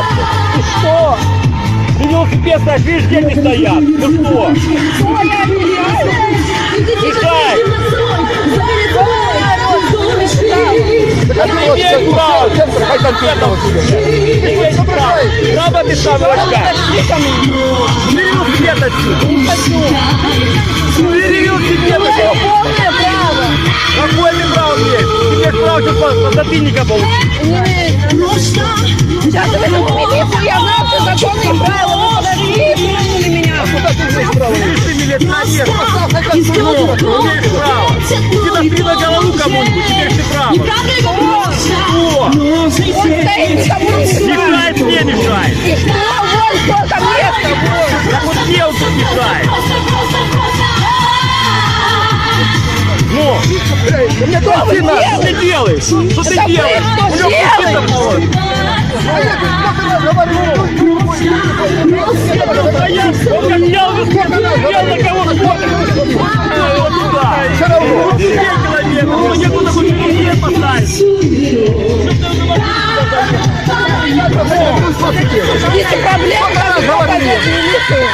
стоят. Ты что? Ты велосипед стоишь, видишь, дети стоят. Ну что? Что я делаю? Мешай! Народ, Ты не имеешь права! Ты не имеешь права! Право ты сам очка! Убери велосипед отсюда! не хочу. Убери велосипед Я отсюда! полное право. Какое ты право имеешь? Ты имеешь право сейчас подзатыльника получить! Не имею. Сейчас я вызову милицию, я знаю все законные правила. Вы подожди, тронули меня. Ты милиционер! Не имеешь права! Ты настри на голову кому-нибудь, теперь ты право! Что? Он стоит, никому не мешает. Мешает мне мешает! И что? Вон сколько места, вон. Так вот где он тут мешает? Ну! Мне что вы Что ты делаешь? Что ты Это вы делаешь? что У него делаете? пакет полон. А я, он как взял на кого смотрит. Вот туда. Все равно. 4 километра. Ну, некуда хоть велосипед поставить. Если проблема, то подойдите в милицию.